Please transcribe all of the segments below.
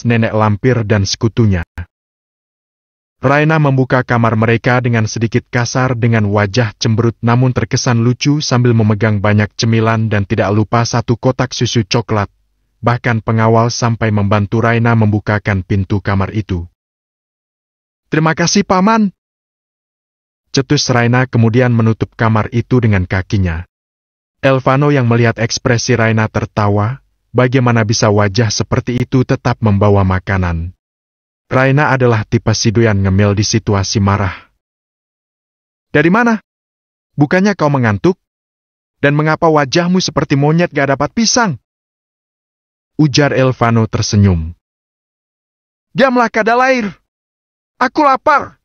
nenek lampir dan sekutunya. Raina membuka kamar mereka dengan sedikit kasar dengan wajah cemberut namun terkesan lucu sambil memegang banyak cemilan dan tidak lupa satu kotak susu coklat. Bahkan pengawal sampai membantu Raina membukakan pintu kamar itu. "Terima kasih, Paman," cetus Raina kemudian menutup kamar itu dengan kakinya. Elvano yang melihat ekspresi Raina tertawa, bagaimana bisa wajah seperti itu tetap membawa makanan. Raina adalah tipe si doyan ngemil di situasi marah. "Dari mana? Bukannya kau mengantuk? Dan mengapa wajahmu seperti monyet gak dapat pisang?" ujar Elvano tersenyum. "Diamlah Kadalair. Aku lapar,"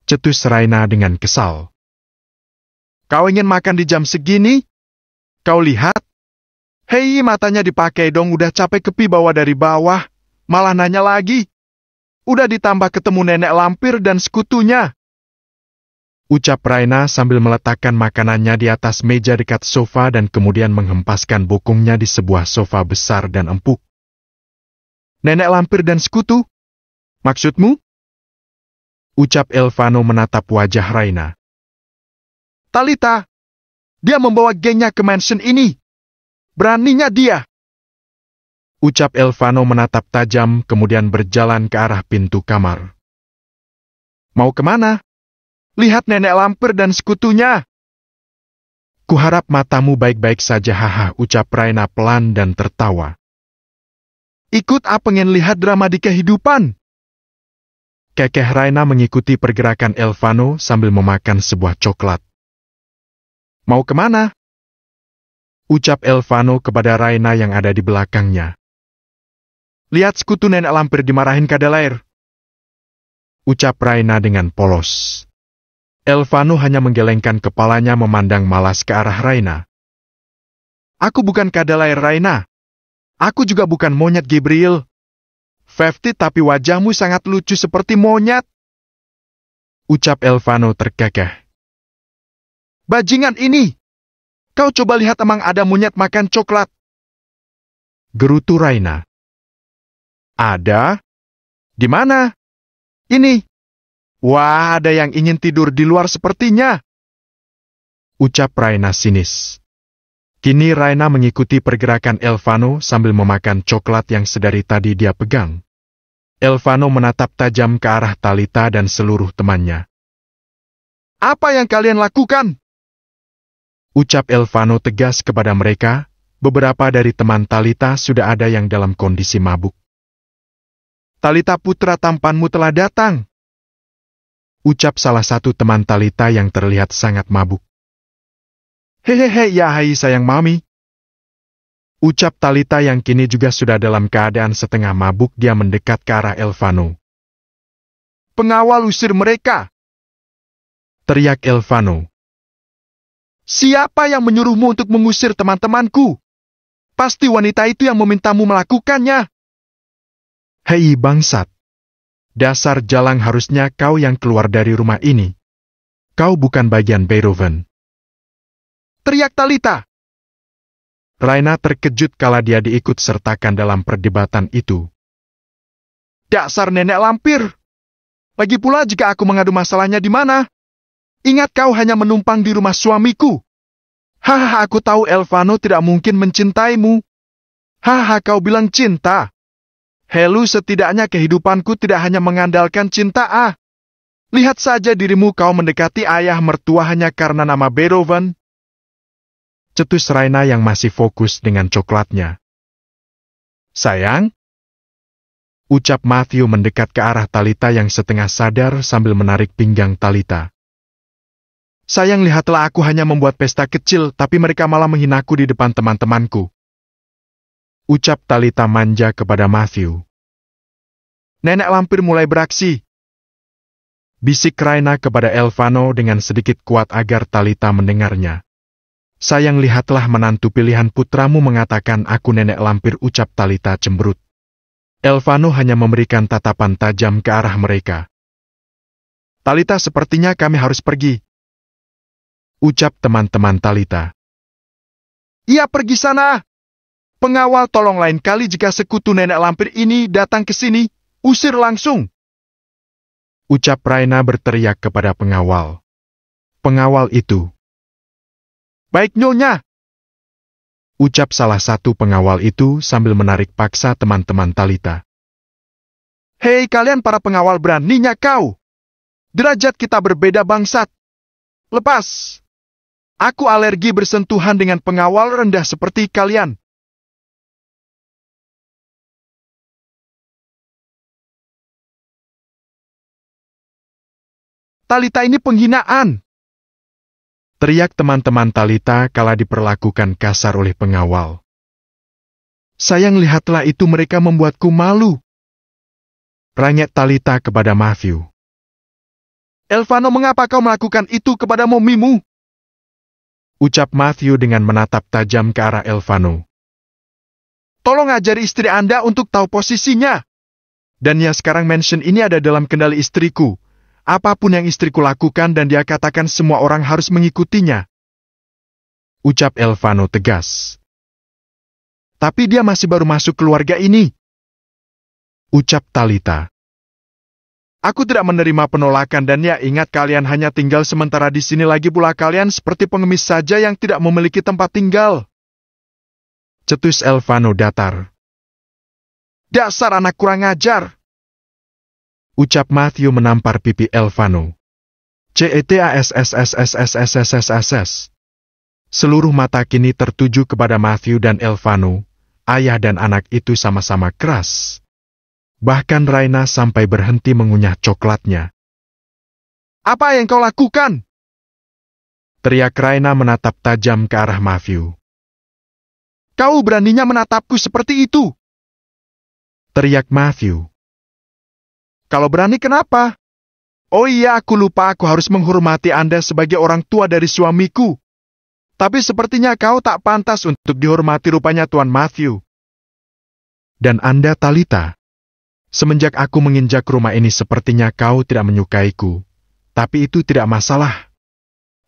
cetus Raina dengan kesal. "Kau ingin makan di jam segini? Kau lihat? Hei, matanya dipakai dong, udah capek kepi bawa dari bawah. Malah nanya lagi. Udah ditambah ketemu nenek lampir dan sekutunya," ucap Raina sambil meletakkan makanannya di atas meja dekat sofa dan kemudian menghempaskan bokongnya di sebuah sofa besar dan empuk. "Nenek lampir dan sekutu? Maksudmu?" ucap Elvano menatap wajah Raina. "Talita, dia membawa gengnya ke mansion ini. Beraninya dia," ucap Elvano menatap tajam kemudian berjalan ke arah pintu kamar. "Mau kemana? Lihat nenek lampir dan sekutunya." "Kuharap matamu baik-baik saja, haha," ucap Raina pelan dan tertawa. "Ikut pengen lihat drama di kehidupan." Kekeh Raina mengikuti pergerakan Elvano sambil memakan sebuah coklat. "Mau kemana?" ucap Elvano kepada Raina yang ada di belakangnya. "Lihat sekutu nenek lampir dimarahin Kadalair," ucap Raina dengan polos. Elvano hanya menggelengkan kepalanya memandang malas ke arah Raina. "Aku bukan Kadalair, Raina. Aku juga bukan monyet Gabriel. 50 tapi wajahmu sangat lucu seperti monyet," ucap Elvano terkekeh. "Bajingan ini! Kau coba lihat emang ada monyet makan coklat," gerutu Raina. "Ada? Di mana?" "Ini. Wah, ada yang ingin tidur di luar sepertinya," ucap Raina sinis. Kini Raina mengikuti pergerakan Elvano sambil memakan coklat yang sedari tadi dia pegang. Elvano menatap tajam ke arah Talita dan seluruh temannya. "Apa yang kalian lakukan?" ucap Elvano tegas kepada mereka. Beberapa dari teman Talita sudah ada yang dalam kondisi mabuk. "Talita putra tampanmu telah datang," ucap salah satu teman Talita yang terlihat sangat mabuk. "Hehehe, ya hai sayang mami," ucap Talita yang kini juga sudah dalam keadaan setengah mabuk. Dia mendekat ke arah Elvano. "Pengawal usir mereka," teriak Elvano. "Siapa yang menyuruhmu untuk mengusir teman-temanku? Pasti wanita itu yang memintamu melakukannya." "Hei bangsat. Dasar jalang, harusnya kau yang keluar dari rumah ini. Kau bukan bagian Beethoven," teriak Talita. Raina terkejut kala dia diikut sertakan dalam perdebatan itu. "Dasar nenek lampir! Lagi pula jika aku mengadu masalahnya di mana? Ingat kau hanya menumpang di rumah suamiku. Hahaha, aku tahu Elvano tidak mungkin mencintaimu. Hahaha, kau bilang cinta. Helu, setidaknya kehidupanku tidak hanya mengandalkan cinta. Lihat saja dirimu, kau mendekati ayah mertua hanya karena nama Beethoven," cetus Raina yang masih fokus dengan coklatnya. "Sayang," ucap Matthew mendekat ke arah Talita yang setengah sadar sambil menarik pinggang Talita. "Sayang, lihatlah, aku hanya membuat pesta kecil, tapi mereka malah menghinaku di depan teman-temanku," ucap Talita manja kepada Matthew. "Nenek lampir mulai beraksi," bisik Raina kepada Elvano dengan sedikit kuat agar Talita mendengarnya. "Sayang, lihatlah, menantu pilihan putramu mengatakan aku nenek lampir," ucap Talita cemberut. Elvano hanya memberikan tatapan tajam ke arah mereka. "Talita, sepertinya kami harus pergi," ucap teman-teman Talita. "Iya, pergi sana! Pengawal, tolong lain kali jika sekutu nenek lampir ini datang ke sini, usir langsung. Ucap Raina berteriak kepada pengawal. Pengawal itu. Baik nyonya. Ucap salah satu pengawal itu sambil menarik paksa teman-teman Talita. Hei kalian para pengawal, beraninya kau. Derajat kita berbeda bangsat. Lepas. Aku alergi bersentuhan dengan pengawal rendah seperti kalian. Talita ini penghinaan. Teriak teman-teman Talita kala diperlakukan kasar oleh pengawal. Sayang, lihatlah itu, mereka membuatku malu. Rangit Talita kepada Matthew. Elvano, mengapa kau melakukan itu kepada momimu? Ucap Matthew dengan menatap tajam ke arah Elvano. Tolong ajari istri Anda untuk tahu posisinya. Dan ya, sekarang mansion ini ada dalam kendali istriku. Apapun yang istriku lakukan dan dia katakan, semua orang harus mengikutinya. Ucap Elvano tegas. Tapi dia masih baru masuk keluarga ini. Ucap Talita. Aku tidak menerima penolakan dan ya, ingat kalian hanya tinggal sementara di sini, lagi pula kalian seperti pengemis saja yang tidak memiliki tempat tinggal. Cetus Elvano datar. Dasar anak kurang ajar. Ucap Matthew menampar pipi Elvano. CETASSSSSSSSS. Seluruh mata kini tertuju kepada Matthew dan Elvano. Ayah dan anak itu sama-sama keras. Bahkan Raina sampai berhenti mengunyah coklatnya. Apa yang kau lakukan? Teriak Raina menatap tajam ke arah Matthew. Kau beraninya menatapku seperti itu? Teriak Matthew. Kalau berani kenapa? Oh iya, aku lupa, aku harus menghormati Anda sebagai orang tua dari suamiku. Tapi sepertinya kau tak pantas untuk dihormati rupanya, Tuan Matthew. Dan Anda, Talita. Semenjak aku menginjak rumah ini sepertinya kau tidak menyukaiku. Tapi itu tidak masalah.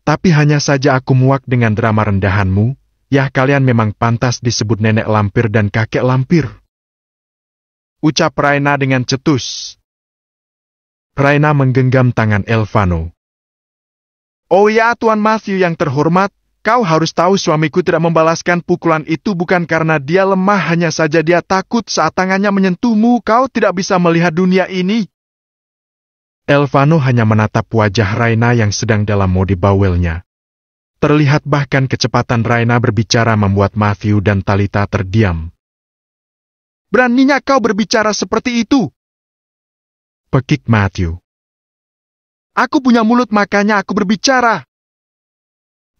Tapi hanya saja aku muak dengan drama rendahanmu. Ya, kalian memang pantas disebut nenek lampir dan kakek lampir. Ucap Raina dengan cetus. Raina menggenggam tangan Elvano. Oh ya, Tuan Matthew yang terhormat, kau harus tahu suamiku tidak membalaskan pukulan itu bukan karena dia lemah, hanya saja dia takut saat tangannya menyentuhmu, kau tidak bisa melihat dunia ini. Elvano hanya menatap wajah Raina yang sedang dalam mode bawelnya. Terlihat bahkan kecepatan Raina berbicara membuat Matthew dan Talita terdiam. Beraninya kau berbicara seperti itu? Pekik Matthew. Aku punya mulut makanya aku berbicara.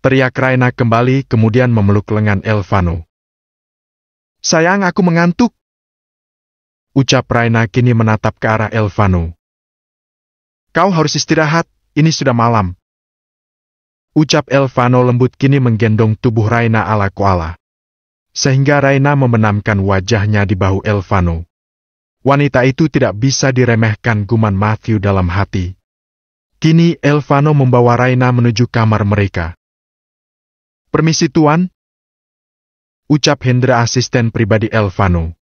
Teriak Raina kembali kemudian memeluk lengan Elvano. Sayang, aku mengantuk. Ucap Raina kini menatap ke arah Elvano. Kau harus istirahat, ini sudah malam. Ucap Elvano lembut kini menggendong tubuh Raina ala koala. Sehingga Raina membenamkan wajahnya di bahu Elvano. Wanita itu tidak bisa diremehkan, guman Matthew dalam hati. Kini Elvano membawa Raina menuju kamar mereka. Permisi Tuan. Ucap Hendra, asisten pribadi Elvano.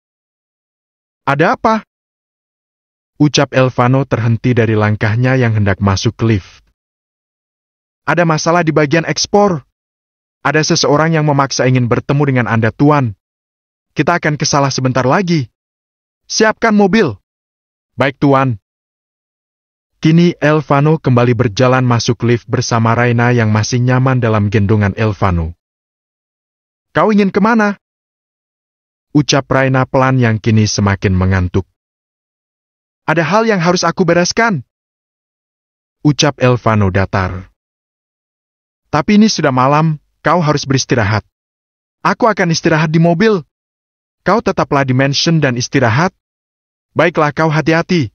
Ada apa? Ucap Elvano terhenti dari langkahnya yang hendak masuk ke lift. Ada masalah di bagian ekspor. Ada seseorang yang memaksa ingin bertemu dengan Anda, Tuan. Kita akan kesalah sebentar lagi. Siapkan mobil. Baik, Tuan. Kini Elvano kembali berjalan masuk lift bersama Raina yang masih nyaman dalam gendongan Elvano. Kau ingin kemana? Ucap Raina pelan yang kini semakin mengantuk. Ada hal yang harus aku bereskan. Ucap Elvano datar. Tapi ini sudah malam, kau harus beristirahat. Aku akan istirahat di mobil. Kau tetaplah di mansion dan istirahat. Baiklah, kau hati-hati.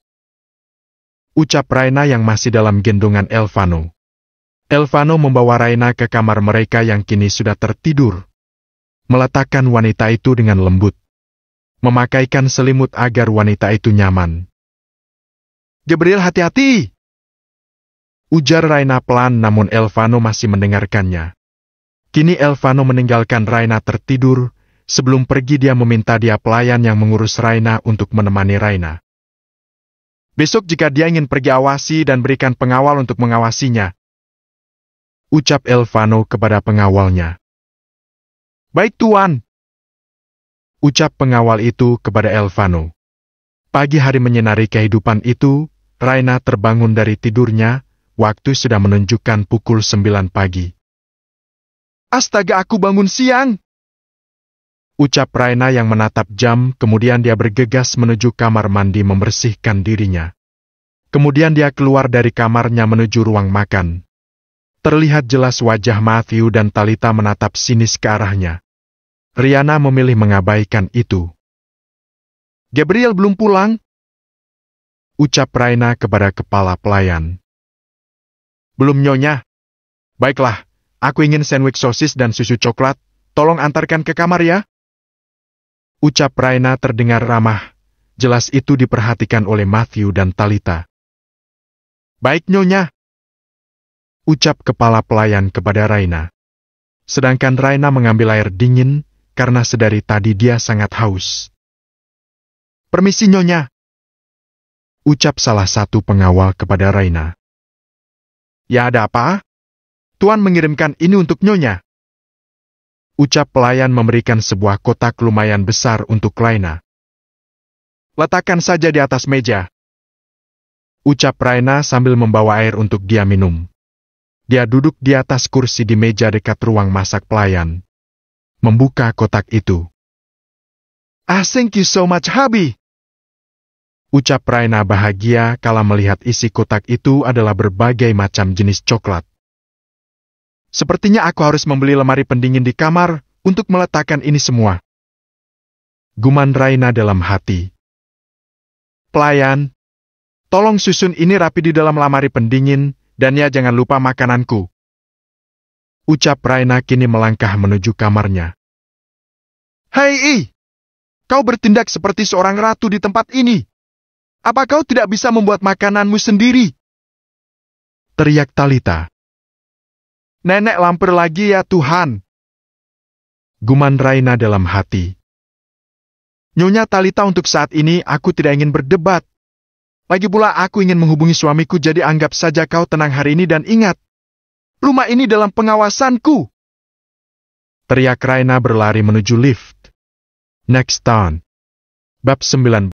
Ucap Raina yang masih dalam gendongan Elvano. Elvano membawa Raina ke kamar mereka yang kini sudah tertidur. Meletakkan wanita itu dengan lembut. Memakaikan selimut agar wanita itu nyaman. Gabriel, hati-hati. Ujar Raina pelan namun Elvano masih mendengarkannya. Kini Elvano meninggalkan Raina tertidur, Sebelum pergi dia meminta dia pelayan yang mengurus Raina untuk menemani Raina. Besok jika dia ingin pergi awasi dan berikan pengawal untuk mengawasinya. Ucap Elvano kepada pengawalnya. Baik Tuan. Ucap pengawal itu kepada Elvano. Pagi hari menyinari kehidupan itu, Raina terbangun dari tidurnya, waktu sudah menunjukkan pukul 9 pagi. Astaga, aku bangun siang! Ucap Raina yang menatap jam, kemudian dia bergegas menuju kamar mandi membersihkan dirinya. Kemudian dia keluar dari kamarnya menuju ruang makan. Terlihat jelas wajah Matthew dan Talita menatap sinis ke arahnya. Riana memilih mengabaikan itu. Gabriel belum pulang? Ucap Raina kepada kepala pelayan. Belum Nyonya. Baiklah, aku ingin sandwich sosis dan susu coklat, tolong antarkan ke kamar ya. Ucap Raina terdengar ramah, jelas itu diperhatikan oleh Matthew dan Talita. Baik Nyonya. Ucap kepala pelayan kepada Raina. Sedangkan Raina mengambil air dingin, karena sedari tadi dia sangat haus. Permisi Nyonya. Ucap salah satu pengawal kepada Raina. Ya ada apa? Tuan mengirimkan ini untuk Nyonya. Ucap pelayan memberikan sebuah kotak lumayan besar untuk Raina. Letakkan saja di atas meja. Ucap Raina sambil membawa air untuk dia minum. Dia duduk di atas kursi di meja dekat ruang masak pelayan. Membuka kotak itu. Thank you so much, Habi. Ucap Raina bahagia kala melihat isi kotak itu adalah berbagai macam jenis coklat. Sepertinya aku harus membeli lemari pendingin di kamar untuk meletakkan ini semua. Guman Raina dalam hati. Pelayan, tolong susun ini rapi di dalam lemari pendingin, dan ya jangan lupa makananku. Ucap Raina kini melangkah menuju kamarnya. Hei, kau bertindak seperti seorang ratu di tempat ini. Apa kau tidak bisa membuat makananmu sendiri? Teriak Talita. Nenek lampir lagi ya Tuhan. Guman Raina dalam hati. Nyonya Talita, untuk saat ini aku tidak ingin berdebat. Lagi pula aku ingin menghubungi suamiku, jadi anggap saja kau tenang hari ini dan ingat. Rumah ini dalam pengawasanku. Teriak Raina berlari menuju lift. Next Town. Bab 9.